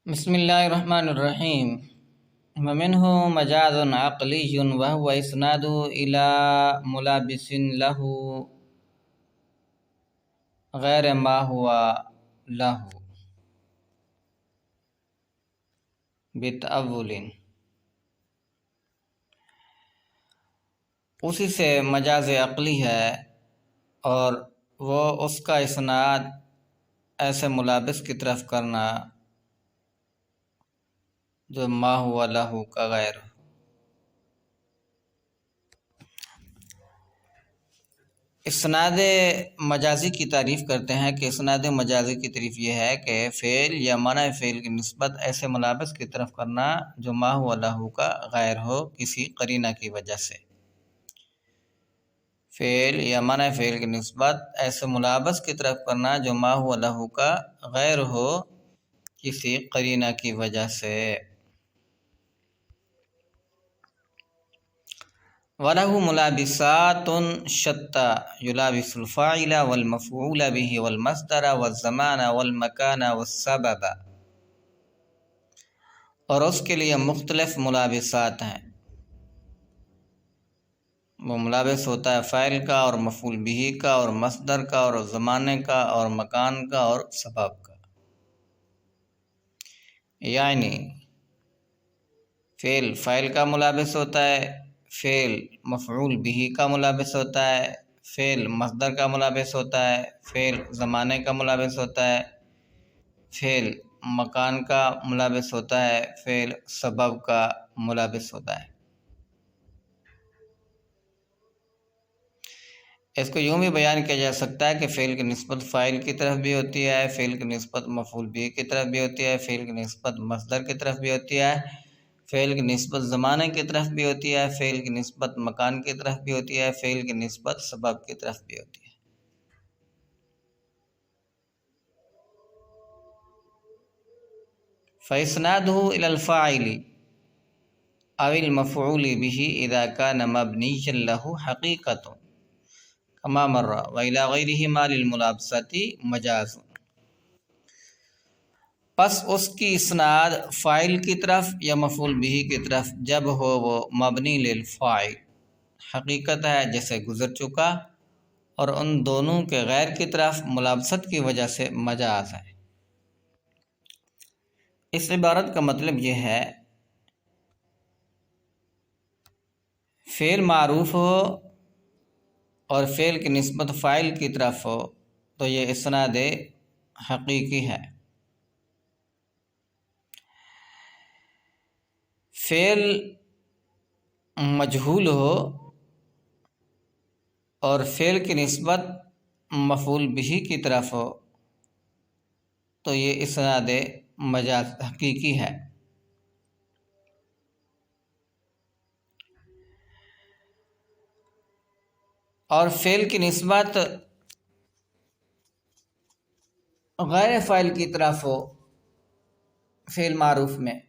بسم اللہ الرحمن الرحیم ومنہ مجاز عقلی وهو اسناد الى ملابس له غیر ما ہوا له بتأول، اسی سے مجاز عقلی ہے اور وہ اس کا اسناد ایسے ملابس کی طرف کرنا جو ما ہوا لہو کا غیر ہو۔ اسناد مجازی کی تعریف کرتے ہیں کہ اسناد مجازی کی تعریف یہ ہے کہ فعل یا معنی فعل کی نسبت ایسے ملابس کی طرف کرنا جو ما ہوا لہو کا غیر ہو کسی قرینہ کی وجہ سے۔ فعل یا معنی فعل کی نسبت ایسے ملابس کی طرف کرنا جو ما ہوا لہو کا غیر ہو کسی قرینہ کی وجہ سے۔ وَلَهُ مُلَابِسَاتٌ شَتَّى يُلَابِسُ الْفَاعِلَ وَالْمَفْعُولَ بِهِ وَالْمَصْدَرَ وَالزَّمَانَ وَالْمَكَانَ وَالسَّبَبَ، اور اس کے لیے مختلف ملابسات ہیں۔ وہ ملابس ہوتا ہے فاعل کا اور مفعول بہ کا اور مصدر کا اور زمانے کا اور مکان کا اور سبب کا۔ یعنی فعل فاعل کا ملابس ہوتا ہے، فعل مفعول بہ کا ملابس ہوتا ہے، فعل مصدر کا ملابس ہوتا ہے، فعل زمانے کا ملابس ہوتا ہے، فعل مکان کا ملابس ہوتا ہے، فعل سبب کا ملابس ہوتا ہے۔ اس کو یوں بھی بیان کیا جا سکتا ہے کہ فعل کی نسبت فاعل کی طرف بھی ہوتی ہے، فعل کی نسبت مفعول بہ کی طرف بھی ہوتی ہے، فعل کی نسبت مصدر کی طرف بھی ہوتی ہے، فعل کی نسبت زمانے کی طرف بھی ہوتی ہے، فعل کی نسبت مکان کی طرف بھی ہوتی ہے، فعل کی نسبت سبب کی طرف بھی ہوتی ہے۔ فَإِسْنَادُهُ إِلَى الْفَاعِلِ أَوِ الْمَفْعُولِ بِهِ إِذَا كَانَ مَبْنِيًّا لَهُ حَقِيقَةٌ كَمَا مَرَّ وَإِلَى غَيْرِهِمَا لِلْمُلَابَسَةِ مَجَازٌ، پس اس کی اسناد فاعل کی طرف یا مفعول بہ کی طرف جب ہو وہ مبنی للفاعل حقیقت ہے جیسے گزر چکا، اور ان دونوں کے غیر کی طرف ملابست کی وجہ سے مجاز ہے۔ اس عبارت کا مطلب یہ ہے فعل معروف ہو اور فعل کی نسبت فاعل کی طرف ہو تو یہ اسناد حقیقی ہے۔ فعل مجہول ہو اور فعل کی نسبت مفعول بہ کی طرف ہو تو یہ اسناد مجاز حقیقی ہے۔ اور فعل کی نسبت غیر فاعل کی طرف ہو فعل معروف میں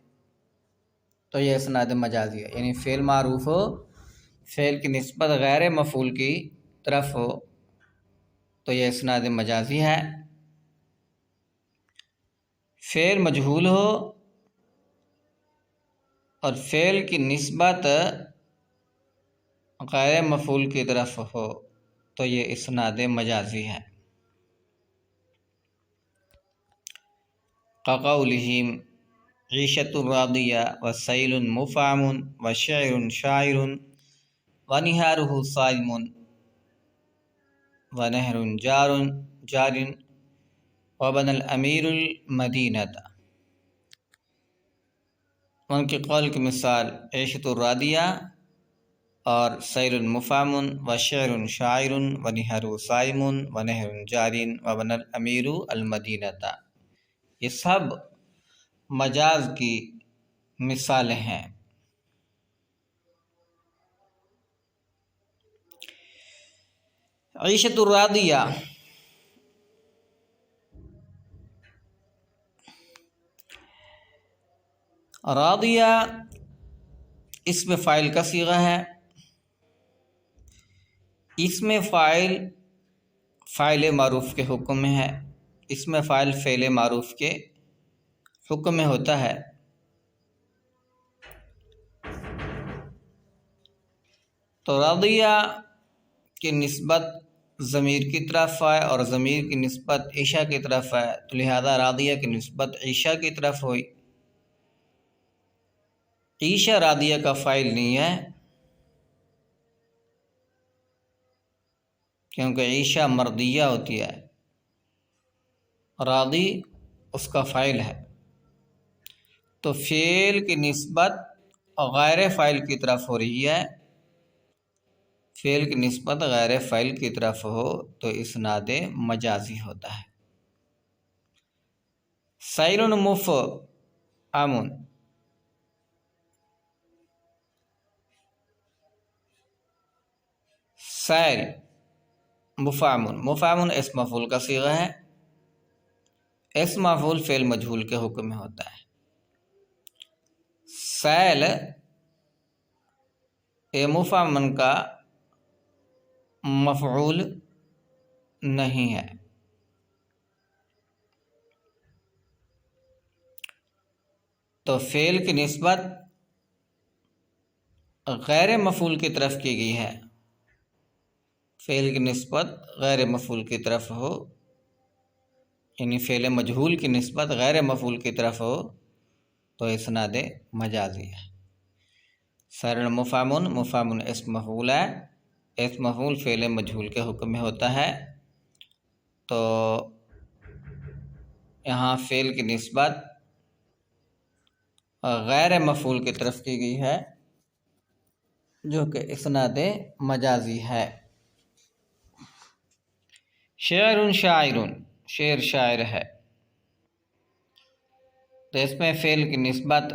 تو یہ اسناد مجازی ہے۔ یعنی فعل معروف ہو، فعل کی نسبت غیر مفعول کی طرف ہو تو یہ اسناد مجازی ہے۔ فعل مجہول ہو اور فعل کی نسبت غیر مفعول کی طرف ہو تو یہ اسناد مجازی ہے۔ كقولہم عیشۃ راضیہ وسیل مفعم وشعر شاعر ونہارہ صائم ونہر جار وبنى الامیر المدینۃ۔ ان کے قول کی مثال عیشۃ راضیہ اور سیل مفعم وشعر شاعر ونہر صائم ونہر جار وبنى الامیر المدینۃ، یہ سب مجاز کی مثالیں ہیں۔ عیشۃ الراضیہ راضیہ اسم فاعل کا صیغہ ہے۔ اس میں فاعل معروف کے حکم میں ہے، اس میں فاعل فعل معروف کے حکم میں ہوتا ہے تو راضیہ کی نسبت ضمیر کی طرف ہے اور ضمیر کی نسبت عائشہ کی طرف ہے، تو لہذا راضیہ کی نسبت عائشہ کی طرف ہوئی۔ عائشہ راضیہ کا فاعل نہیں ہے کیونکہ عائشہ مردیہ ہوتی ہے، راضی اس کا فاعل ہے، تو فعل کی نسبت غیر فاعل کی طرف ہو رہی ہے۔ فعل کی نسبت غیر فاعل کی طرف ہو تو اسناد مجازی ہوتا ہے۔ سائل مفعم، سائل مفعم، مفعم اسم مفعول کا صیغہ ہے، اسم مفعول فعل مجہول کے حکم میں ہوتا ہے۔ سائل مفعم کا مفعول نہیں ہے، تو فعل کی نسبت غیر مفعول کی طرف کی گئی ہے۔ فعل کی نسبت غیر مفعول کی طرف ہو، یعنی فعل مجہول کی نسبت غیر مفعول کی طرف ہو تو اسناد مجازی ہے۔ سائل مفعم، مفعم اسم مفعول ہے، اسم مفعول فعل مجہول کے حکم میں ہوتا ہے، تو یہاں فعل کی نسبت غیر مفعول کی طرف کی گئی ہے جو کہ اسناد مجازی ہے۔ شعر شاعر، شعر شاعر ہے، تو اس میں فعل کی نسبت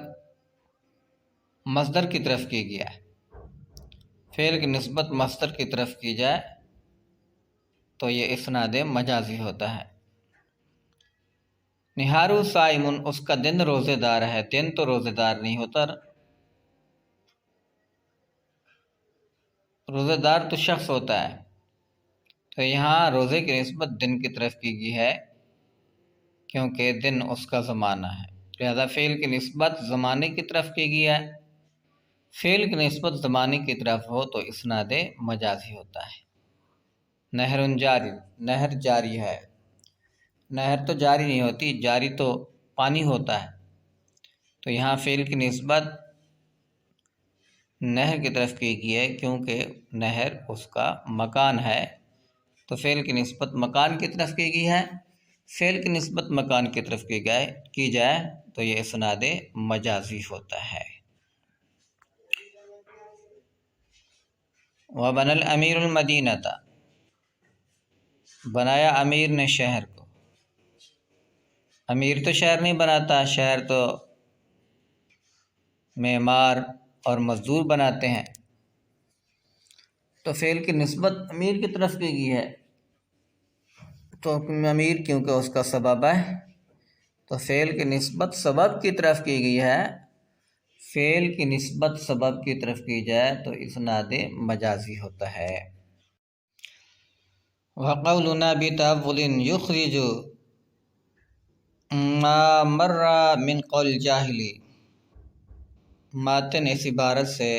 مصدر کی طرف کی گیا ہے۔ فعل کی نسبت مصدر کی طرف کی جائے تو یہ اسناد مجازی ہوتا ہے۔ نہارو صائمن، اس کا دن روزے دار ہے، دن تو روزے دار نہیں ہوتا، روزے دار تو شخص ہوتا ہے، تو یہاں روزے کی نسبت دن کی طرف کی گئی ہے کیونکہ دن اس کا زمانہ ہے، لہذا فعل کی نسبت زمانے کی طرف کی گئی ہے۔ فعل کی نسبت زمانے کی طرف ہو تو اسناد مجازی ہوتا ہے۔ نہر جاری، نہر جاری ہے، نہر تو جاری نہیں ہوتی، جاری تو پانی ہوتا ہے، تو یہاں فعل کی نسبت نہر کی طرف کی گئی ہے کیونکہ نہر اس کا مکان ہے، تو فعل کی نسبت مکان کی طرف کی گئی ہے۔ فعل کی نسبت مکان کی طرف کی جائے تو یہ اسناد مجازی ہوتا ہے۔ وَبَنَى الْأَمِيرُ الْمَدِينَةَ، بنایا امیر نے شہر کو۔ امیر تو شہر نہیں بناتا، شہر تو معمار اور مزدور بناتے ہیں، تو فعل کی نسبت امیر کی طرف کی گئی ہے، تو امیر کیونکہ اس کا سبب ہے تو فعل کی نسبت سبب کی طرف کی گئی ہے، فعل کی نسبت سبب کی طرف کی جائے تو اسناد مجازی ہوتا ہے۔ وَقَوْلُنَا بِتَأَوُّلٍ يُخْرِجُ مَا مَرَّ مِنْ قَوْلِ الْجَاهِلِ، ماتن اس عبارت سے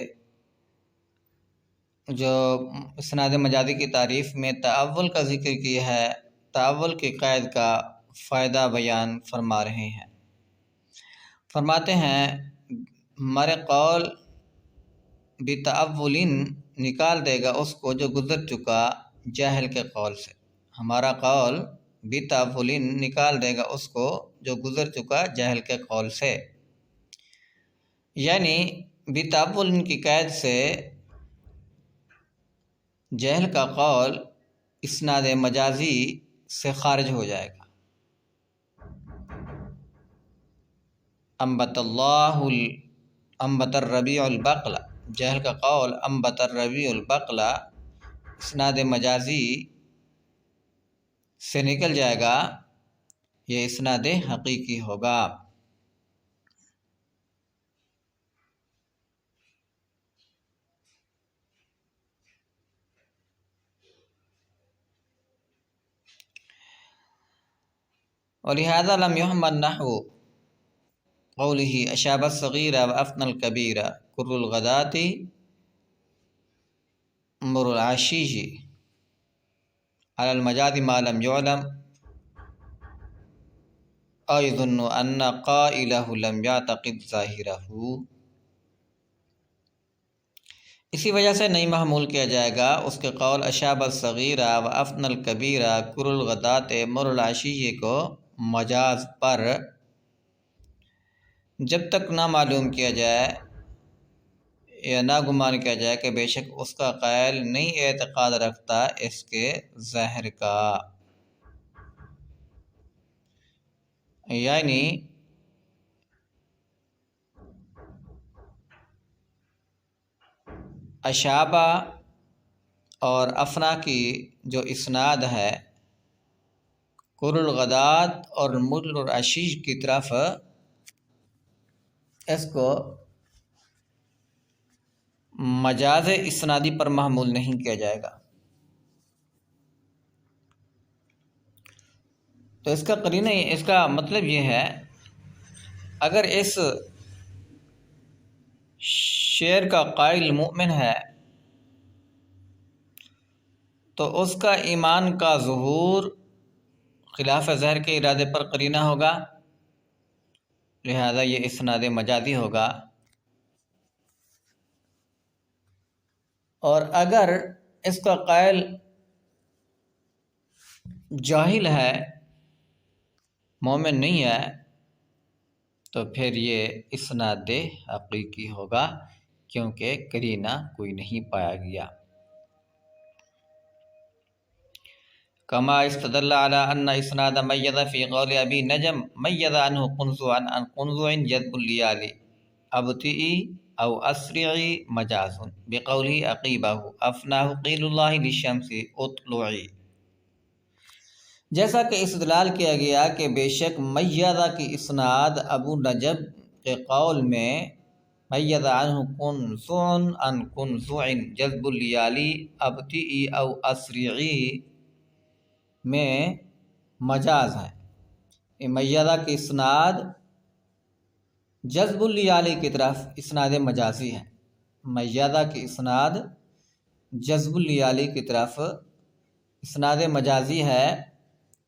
جو اسناد مجازی کی تعریف میں تأول کا ذکر کیا ہے، تأول کے قید کا فائدہ بیان فرما رہے ہیں۔ فرماتے ہیں ہمارے قول بتأول نکال دے گا اس کو جو گزر چکا جاہل کے قول سے، ہمارا قول بتأول نکال دے گا اس کو جو گزر چکا جاہل کے قول سے، یعنی بتأول کی قید سے جاہل کا قول اسناد مجازی سے خارج ہو جائے گا۔ انبت الربیع البقلہ، جاہل کا قول انبت الربیع البقلہ اسناد مجازی سے نکل جائے گا، یہ اسناد حقیقی ہوگا۔ اور لہذا لم یحمل نحو، قوله اشاب الصغیر و افن الکبیر کر الغدات مر العشیج علی المجاد ما لم يعلم او يظن ان قائله لم يعتقد ظاہرہ، اسی وجہ سے نہیں محمول کیا جائے گا اس کے قول اشاب الصغیرہ و افن الکبیرہ کر الغدات مر العشیج کو مجاز پر، جب تک نہ معلوم کیا جائے یا نہ گمان کیا جائے کہ بے شک اس کا قائل نہیں اعتقاد رکھتا اس کے ظاہر کا، یعنی اشابہ اور افنا کی جو اسناد ہے کر الغدات اور مر العشیج کی طرف، اس کو مجاز اسنادی پر محمول نہیں کیا جائے گا۔ تو اس کا قرینہ، اس کا مطلب یہ ہے اگر اس شعر کا قائل مومن ہے تو اس کا ایمان کا ظہور خلاف ظاہر کے ارادے پر قرینہ ہوگا، لہذا یہ اسناد مجازی ہوگا۔ اور اگر اس کا قائل جاہل ہے، مومن نہیں ہے، تو پھر یہ اسناد حقیقی ہوگا کیونکہ قرینہ کوئی نہیں پایا گیا۔ کما استدل علی ان اسناد میز فی قول ابی نجم میز عنہ قنزع عن قنزع جذب الیال ابتئی او اسرعی مجاز بقوله عقیبہ افناہ قیل اللہ للشمس اطلعی، جیسا کہ استدلال کیا گیا کہ بے شک میزہ کی اسناد ابو نجم کے قول میں میز عنہ قنزع عن قنزع جذب الیال ابتئی او اسرعی میں مجاز ہے۔ یہ میزہ کی اسناد جذب الیالی کی طرف اسناد مجازی ہے، میزہ کی اسناد جذب الیالی کی طرف اسناد مجازی ہے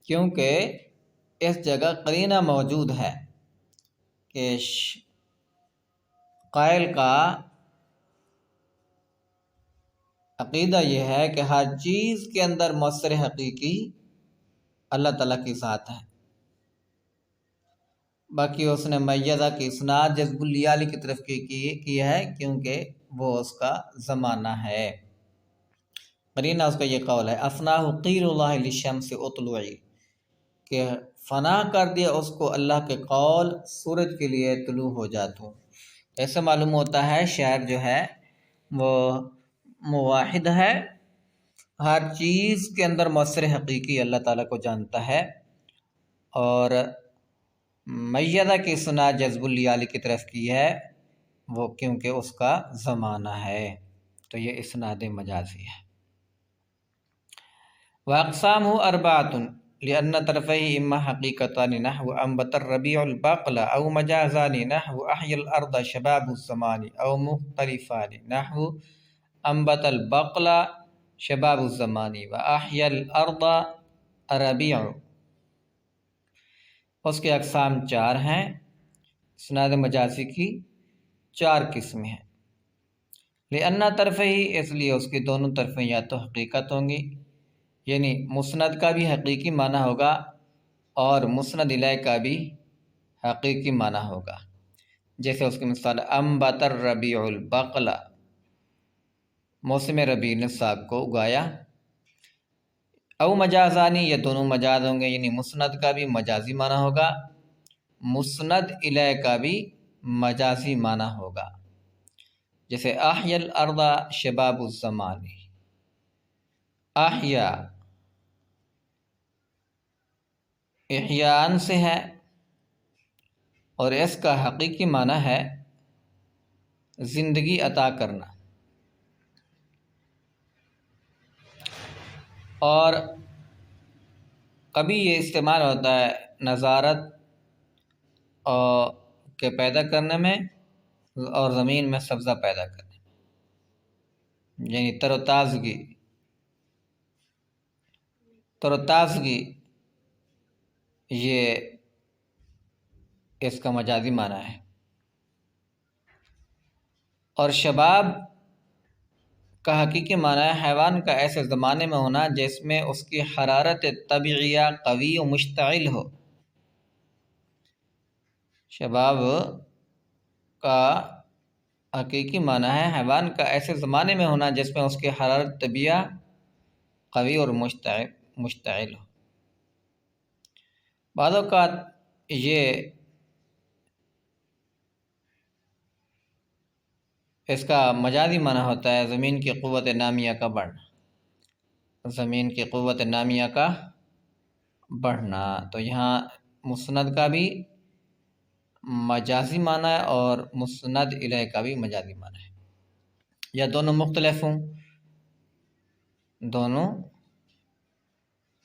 کیونکہ اس جگہ قرینہ موجود ہے کہ قائل کا عقیدہ یہ ہے کہ ہر چیز کے اندر مؤثر حقیقی اللہ تعالیٰ کی ذات ہے، باقی اس نے میزہ کی اسناد جذب الیالی کی طرف کی ہے کیونکہ وہ اس کا زمانہ ہے۔ قرینہ اس کا یہ قول ہے افناہ قیل اللہ للشمس اطلعی، کہ فنا کر دیا اس کو اللہ کے قول سورج کے لیے طلوع ہو جاتوں۔ ایسے معلوم ہوتا ہے شاعر جو ہے وہ موحد ہے، ہر چیز کے اندر مؤثر حقیقی اللہ تعالیٰ کو جانتا ہے، اور میزہ کی اسناد جذب الیالی کی طرف کی ہے وہ کیونکہ اس کا زمانہ ہے، تو یہ اسناد مجازی ہے۔ وَأَقْسَامُهُ أَرْبَعَةٌ لِأَنَّ طَرَفَيْهِ إِمَّا حَقِيقَتَانِ نَحْوُ أَنبَتَ الرَّبِيعُ الْبَقْلَ أَوْ مَجَازَانِ نَحْوُ أَحْيَا الْأَرْضَ شَبَابُ الزَّمَانِ أَوْ مُخْتَلِفَانِ نَحْوُ أَنبَتَ الْبَقْلَ شَبَابُ الزَّمَانِ وَأَحْيَا الْأَرْضَ الرَّبِيعُ۔ اس کے اقسام چار ہیں، اسناد مجازی کی چار قسمیں ہیں۔ لِأَنَّ طَرَفَيْهِ، اس لیے اس کی دونوں طرفیں یا تو حقیقت ہوں گی، یعنی مسند کا بھی حقیقی معنی ہوگا اور مسند الیہ کا بھی حقیقی معنی ہوگا، جیسے اس کی مثال انبت الربیع البقل، موسم ربیع نے ساگ کو اگایا۔ او مجازانی، یہ دونوں مجاز ہوں گے، یعنی مسند کا بھی مجازی معنی ہوگا، مسند الیہ کا بھی مجازی معنی ہوگا، جیسے احیا الارض شباب الزمان، احیا احیان سے ہے اور اس کا حقیقی معنی ہے زندگی عطا کرنا، اور کبھی یہ استعمال ہوتا ہے نظارت اور کے پیدا کرنے میں اور زمین میں سبزہ پیدا کرنے میں، یعنی تر و تازگی یہ اس کا مجازی معنی ہے۔ اور شباب کا حقیقی معنی ہے حیوان کا ایسے زمانے میں ہونا جس میں اس کی حرارت طبیعیہ قوی و مشتعل ہو۔ شباب کا حقیقی معنی ہے حیوان کا ایسے زمانے میں ہونا جس میں اس کی حرارت طبیعیہ قوی اور مشتعل ہو۔ بعض اوقات یہ اس کا مجازی معنی ہوتا ہے زمین کی قوت نامیہ کا بڑھنا، زمین کی قوت نامیہ کا بڑھنا۔ تو یہاں مسند کا بھی مجازی معنی ہے اور مسند الیہ کا بھی مجازی معنی ہے، یا دونوں مختلف ہوں؟ دونوں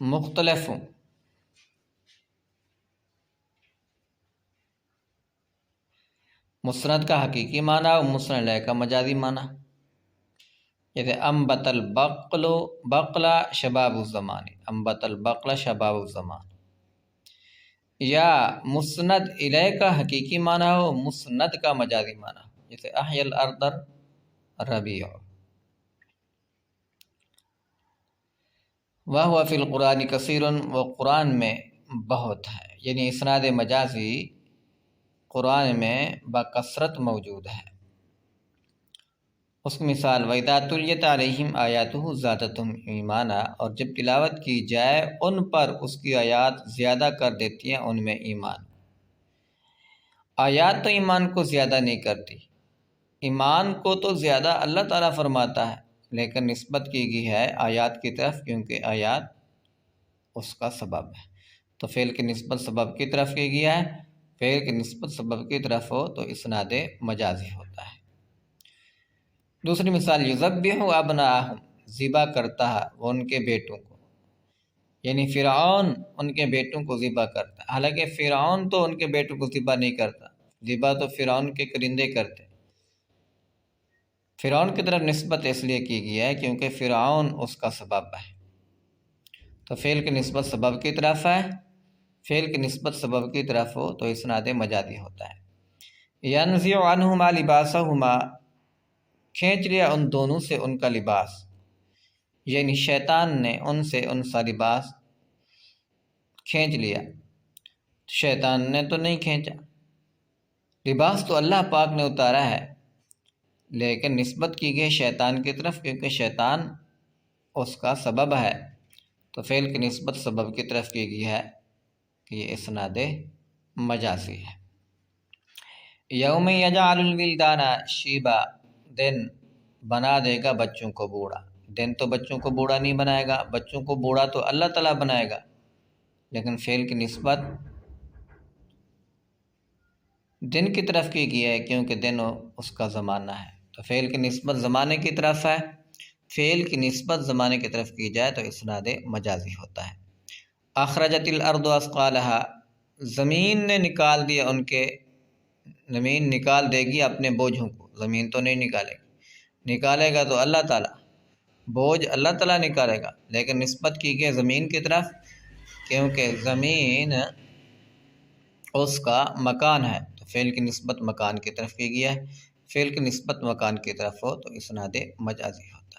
مختلف ہوں۔ مسند کا حقیقی معنی اور مسند الیہ کا مجازی معنی، جیسے انبت البقل شباب الزمان، انبت البقل شباب الزمان، یا مسند الیہ کا حقیقی معنی ہو مسند کا مجازی معنی ہو، جیسے احی الارض ربیع۔ وَهُوَ فِي الْقُرْآنِ كَثِيرٌ، وہ قرآن میں بہت ہے، یعنی اسناد مجازی قرآن میں بکثرت موجود ہے۔ اس کی مثال وَإِذَا تُلِيَتْ عَلَيْهِمْ آيَاتُهُ زَادَتْهُمْ ایمانا، اور جب تلاوت کی جائے ان پر اس کی آیات زیادہ کر دیتی ہیں ان میں ایمان۔ آیات تو ایمان کو زیادہ نہیں کرتی، ایمان کو تو زیادہ اللہ تعالیٰ فرماتا ہے، لیکن نسبت کی گئی ہے آیات کی طرف کیونکہ آیات اس کا سبب ہے۔ تو فعل کی نسبت سبب کی طرف کی گیا ہے، فعل کی نسبت سبب کی طرف ہو تو اسناد مجازی ہوتا ہے۔ دوسری مثال یذبح ابناءہم، ذبح کرتا ہے وہ ان کے بیٹوں کو، یعنی فرعون ان کے بیٹوں کو ذبح کرتا ہے، حالانکہ فرعون تو ان کے بیٹوں کو ذبح نہیں کرتا، ذبح تو فرعون کے کرندے کرتے۔ فرعون کی طرف نسبت اس لیے کی گئی ہے کیونکہ فرعون اس کا سبب ہے، تو فعل کی نسبت سبب کی طرف ہے، فعل کی نسبت سبب کی طرف ہو تو اسناد مجازی ہوتا ہے۔ ینزع عنہما لباسہما، کھینچ لیا ان دونوں سے ان کا لباس، یعنی شیطان نے ان سے ان کا لباس کھینچ لیا، شیطان نے تو نہیں کھینچا، لباس تو اللہ پاک نے اتارا ہے، لیکن نسبت کی گئی شیطان کی طرف کیونکہ شیطان اس کا سبب ہے، تو فعل کی نسبت سبب کی طرف کی گئی ہے کہ یہ اسناد مجازی ہے۔ یوم یجعل الولدان شیبا، دن بنا دے گا بچوں کو بوڑھا، دن تو بچوں کو بوڑھا نہیں بنائے گا، بچوں کو بوڑھا تو اللہ تعالیٰ بنائے گا، لیکن فعل کی نسبت دن کی طرف کی گئی ہے کیونکہ دن اس کا زمانہ ہے، تو فعل کی نسبت زمانے کی طرف ہے، فعل کی نسبت زمانے کی طرف کی جائے تو اسناد مجازی ہوتا ہے۔ اخرجت الارض اثقالہا، زمین نے نکال دیا ان کے، زمین نکال دے گی اپنے بوجھوں کو، زمین تو نہیں نکالے گی، نکالے گا تو اللہ تعالیٰ، بوجھ اللہ تعالیٰ نکالے گا، لیکن نسبت کی گئی زمین کی طرف کیونکہ زمین اس کا مکان ہے، تو فعل کی نسبت مکان کی طرف کی گئی ہے، فعل کی نسبت مکان کی طرف ہو تو اسناد مجازی ہوتا ہے۔